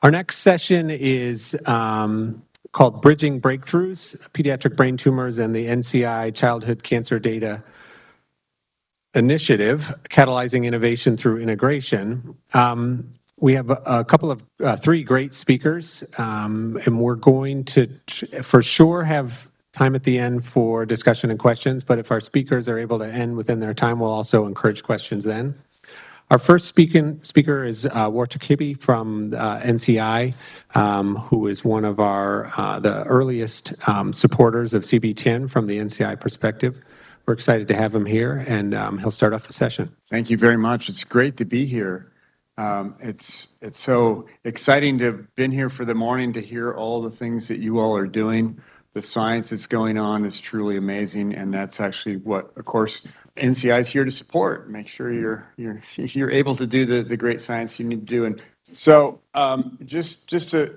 Our next session is called Bridging Breakthroughs, Pediatric Brain Tumors and the NCI Childhood Cancer Data Initiative, Catalyzing Innovation Through Integration. We have a couple of three great speakers, and we're going to for sure have time at the end for discussion and questions, but if our speakers are able to end within their time, we'll also encourage questions then. Our first speaker is Walter Kibbe from NCI, who is one of the earliest supporters of CBTN from the NCI perspective. We're excited to have him here, and he'll start off the session. Thank you very much. It's great to be here. It's so exciting to have been here for the morning to hear all the things that you all are doing. The science that's going on is truly amazing, and that's actually what, of course, NCI is here to support. Make sure you're able to do the great science you need to do. And so, just to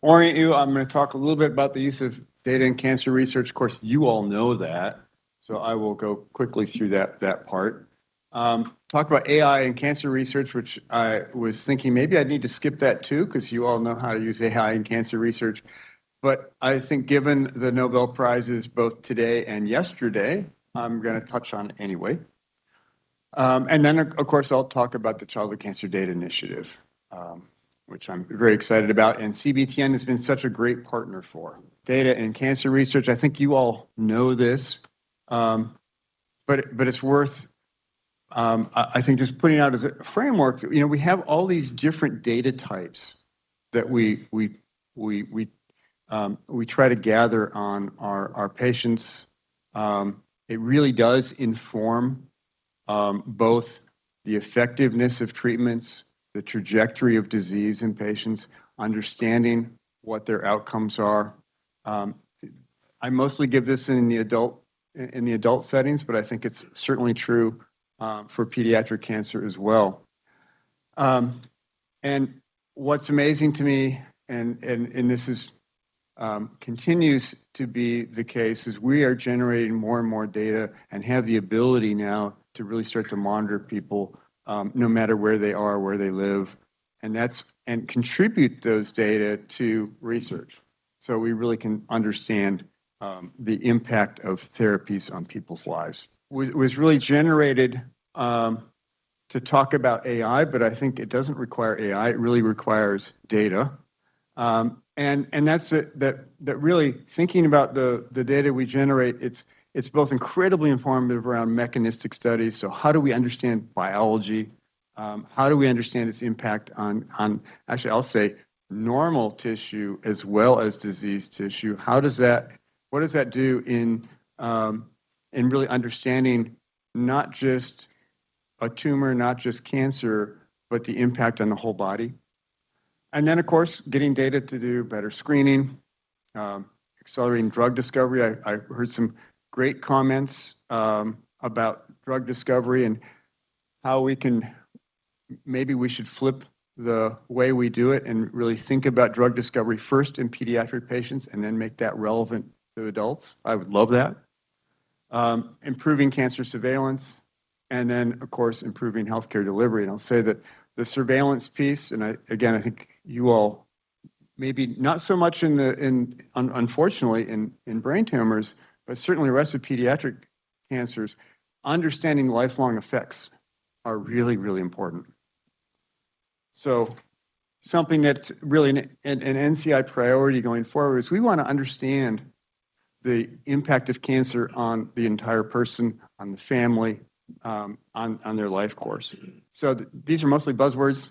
orient you, I'm going to talk a little bit about the use of data in cancer research. Of course, you all know that, so I will go quickly through that part. Talk about AI in cancer research, which I was thinking maybe I need to skip that too, because you all know how to use AI in cancer research. But I think given the Nobel Prizes both today and yesterday, I'm going to touch on it anyway. And then, of course, I'll talk about the Childhood Cancer Data Initiative, which I'm very excited about. And CBTN has been such a great partner for data in cancer research. I think you all know this, but it's worth, I think, just putting out as a framework. You know, we have all these different data types that we try to gather on our patients. It really does inform both the effectiveness of treatments, the trajectory of disease in patients, understanding what their outcomes are. I mostly give this in the adult settings, but I think it's certainly true for pediatric cancer as well. And what's amazing to me, and this is continues to be the case, is we are generating more and more data and have the ability now to really start to monitor people no matter where they are, where they live, and contribute those data to research. So we really can understand the impact of therapies on people's lives. It was really generated to talk about AI, but I think it doesn't require AI. It really requires data. And that's it, that really thinking about the data we generate, it's both incredibly informative around mechanistic studies. So how do we understand biology? How do we understand its impact on actually, I'll say, normal tissue as well as disease tissue? What does that do in really understanding not just a tumor, not just cancer, but the impact on the whole body? And then, of course, getting data to do better screening, accelerating drug discovery. I heard some great comments about drug discovery and how maybe we should flip the way we do it and really think about drug discovery first in pediatric patients and then make that relevant to adults. I would love that. Improving cancer surveillance, and then, of course, improving healthcare delivery. And I'll say that the surveillance piece, and I think you all, maybe not so much unfortunately in brain tumors, but certainly the rest of pediatric cancers, understanding lifelong effects are really, really important. So something that's really an NCI priority going forward is we want to understand the impact of cancer on the entire person, on the family, on their life course. So these are mostly buzzwords,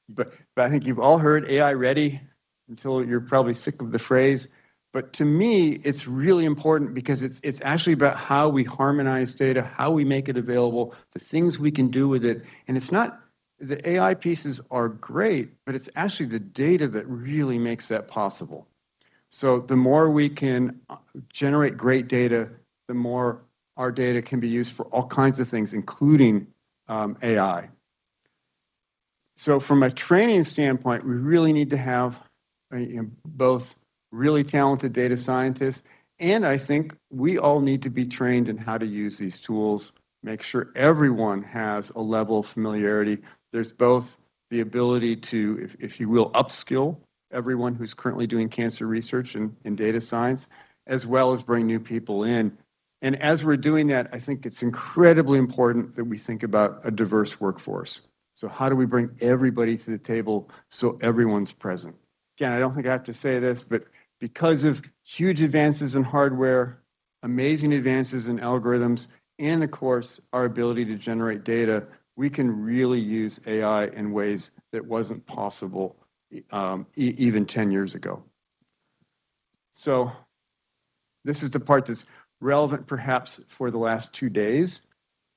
but I think you've all heard AI ready until you're probably sick of the phrase. But to me, it's really important because it's actually about how we harmonize data, how we make it available, the things we can do with it. And it's not, the AI pieces are great, but it's actually the data that really makes that possible. So the more we can generate great data, the more our data can be used for all kinds of things, including AI. So from a training standpoint, we really need to have both really talented data scientists, and I think we all need to be trained in how to use these tools, make sure everyone has a level of familiarity. There's both the ability to, if you will, upskill everyone who's currently doing cancer research and data science, as well as bring new people in. And as we're doing that, I think it's incredibly important that we think about a diverse workforce. So how do we bring everybody to the table so everyone's present? Again, I don't think I have to say this, but because of huge advances in hardware, amazing advances in algorithms, and of course, our ability to generate data, we can really use AI in ways that wasn't possible even 10 years ago. So this is the part that's relevant perhaps for the last 2 days,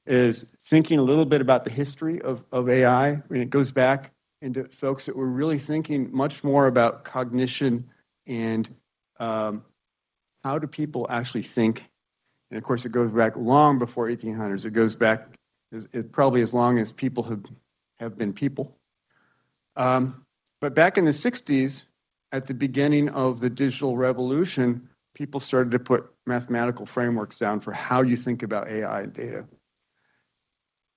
is thinking a little bit about the history of AI. I mean, it goes back into folks that were really thinking much more about cognition and how do people actually think. And of course, it goes back long before 1800s. It goes back probably as long as people have been people. But back in the 60s, at the beginning of the digital revolution, people started to put mathematical frameworks down for how you think about AI and data.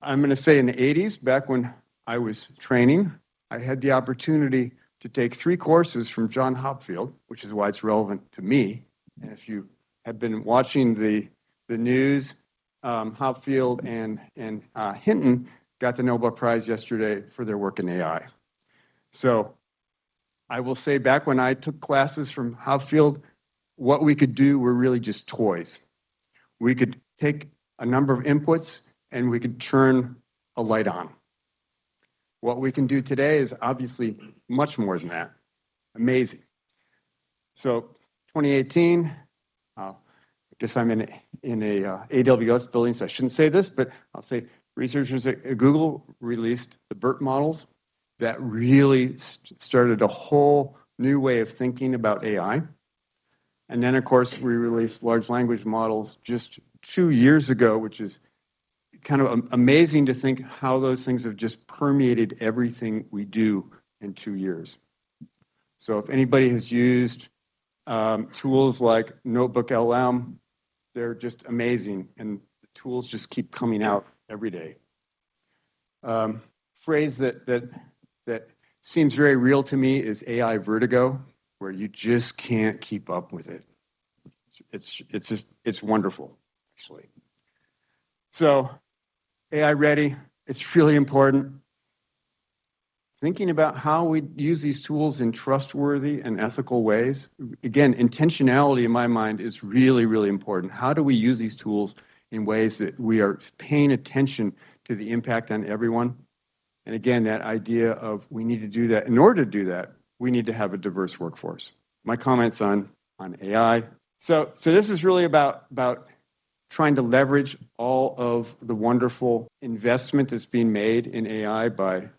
I'm going to say in the 80s, back when I was training, I had the opportunity to take 3 courses from John Hopfield, which is why it's relevant to me. And if you have been watching the news, Hopfield and Hinton got the Nobel Prize yesterday for their work in AI. So I will say back when I took classes from Hopfield, what we could do were really just toys. We could take a number of inputs and we could turn a light on. What we can do today is obviously much more than that. Amazing. So 2018, I guess I'm in a AWS building, so I shouldn't say this, but I'll say researchers at Google released the BERT models that really started a whole new way of thinking about AI. And then, of course, we released large language models just 2 years ago, which is kind of amazing to think how those things have just permeated everything we do in 2 years. So if anybody has used tools like Notebook LM, they're just amazing, and the tools just keep coming out every day. Phrase that seems very real to me is AI vertigo, where you just can't keep up with it. It's wonderful, actually. So AI ready, it's really important. Thinking about how we use these tools in trustworthy and ethical ways. Again, intentionality in my mind is really, really important. How do we use these tools in ways that we are paying attention to the impact on everyone? And again, that idea of we need to do that. In order to do that, we need to have a diverse workforce. My comments on AI. So this is really about trying to leverage all of the wonderful investment that's being made in AI by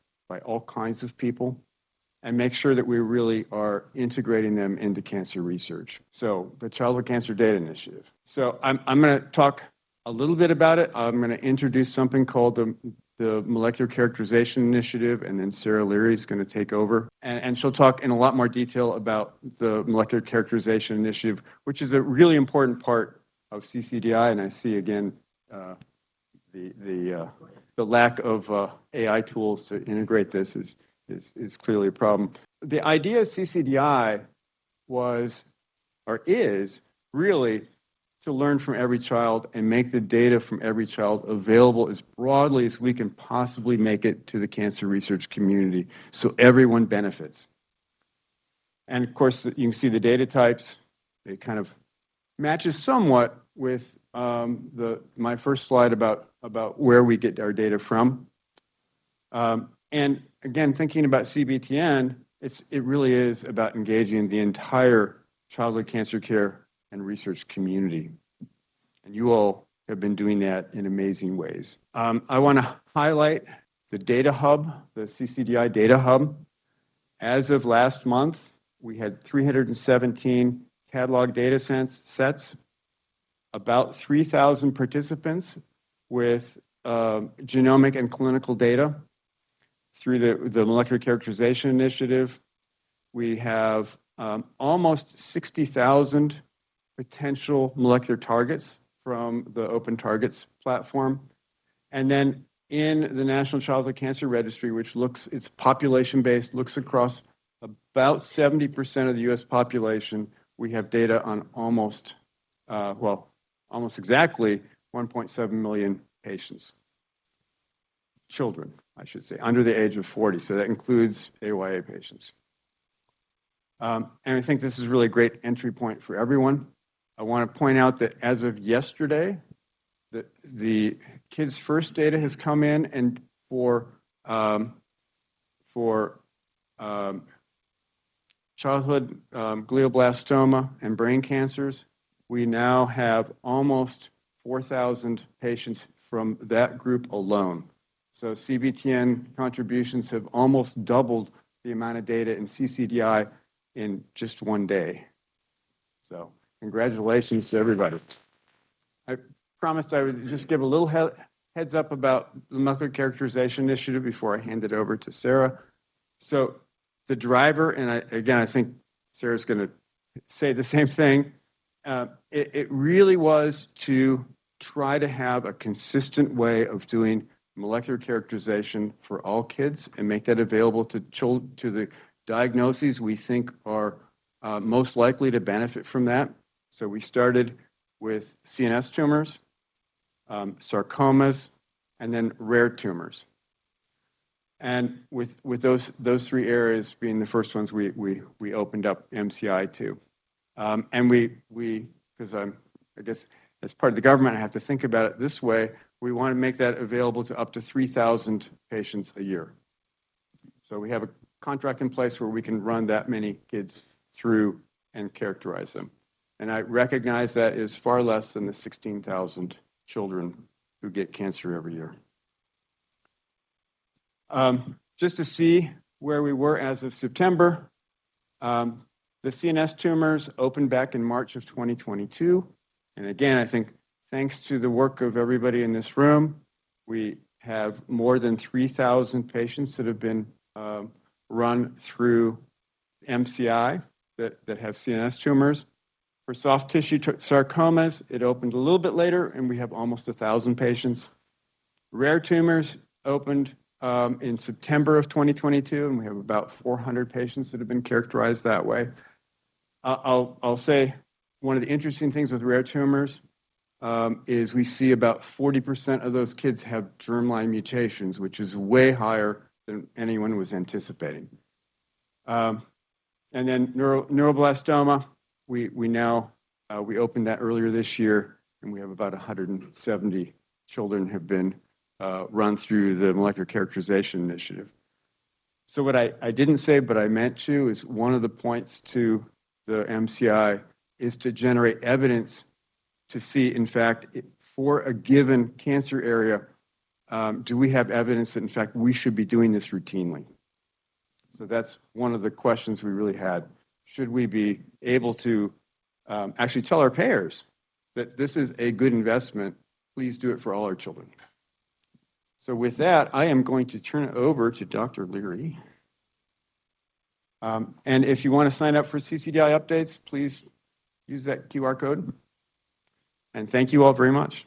all kinds of people, and make sure that we really are integrating them into cancer research. So the Childhood Cancer Data Initiative. So I'm going to talk a little bit about it. I'm going to introduce something called the Molecular Characterization Initiative, and then Sarah Leary is going to take over. And she'll talk in a lot more detail about the Molecular Characterization Initiative, which is a really important part of CCDI, and I see again the lack of AI tools to integrate this is clearly a problem. The idea of CCDI was, or is, really to learn from every child and make the data from every child available as broadly as we can possibly make it to the cancer research community so everyone benefits. And of course, you can see the data types. It kind of matches somewhat with my first slide about where we get our data from. And again, thinking about CBTN, it really is about engaging the entire childhood cancer care and research community. And you all have been doing that in amazing ways. I want to highlight the data hub, the CCDI data hub. As of last month, we had 317 catalog data sets, about 3,000 participants with genomic and clinical data. Through the Molecular Characterization Initiative, we have almost 60,000 potential molecular targets from the Open Targets platform. And then in the National Childhood Cancer Registry, which it's population-based, looks across about 70% of the U.S. population. We have data on almost exactly 1.7 million patients. Children, I should say, under the age of 40. So that includes AYA patients. And I think this is really a great entry point for everyone. I want to point out that as of yesterday, the Kids First data has come in, and for childhood glioblastoma and brain cancers, we now have almost 4,000 patients from that group alone. So CBTN contributions have almost doubled the amount of data in CCDI in just one day. So congratulations to everybody. I promised I would just give a little heads up about the molecular characterization initiative before I hand it over to Sarah. So the driver, and I think Sarah's going to say the same thing, it really was to try to have a consistent way of doing molecular characterization for all kids and make that available to the diagnoses we think are most likely to benefit from that. So we started with CNS tumors, sarcomas, and then rare tumors. And with those three areas being the first ones we opened up MCI to. And because I guess as part of the government, I have to think about it this way, we want to make that available to up to 3,000 patients a year. So we have a contract in place where we can run that many kids through and characterize them. And I recognize that is far less than the 16,000 children who get cancer every year. Just to see where we were as of September, the CNS tumors opened back in March of 2022. And again, I think thanks to the work of everybody in this room, we have more than 3,000 patients that have been run through MCI that have CNS tumors. For soft tissue sarcomas, it opened a little bit later, and we have almost 1,000 patients. Rare tumors opened in September of 2022, and we have about 400 patients that have been characterized that way. I'll say one of the interesting things with rare tumors is we see about 40% of those kids have germline mutations, which is way higher than anyone was anticipating. And then neuroblastoma, we opened that earlier this year, and we have about 170 children have been run through the molecular characterization initiative. So what I didn't say, but I meant to, is one of the points to the MCI is to generate evidence to see, in fact, for a given cancer area, do we have evidence that, in fact, we should be doing this routinely? So that's one of the questions we really had. Should we be able to actually tell our payers that this is a good investment? Please do it for all our children. So with that, I am going to turn it over to Dr. Leary. And if you want to sign up for CCDI updates, please use that QR code. And thank you all very much.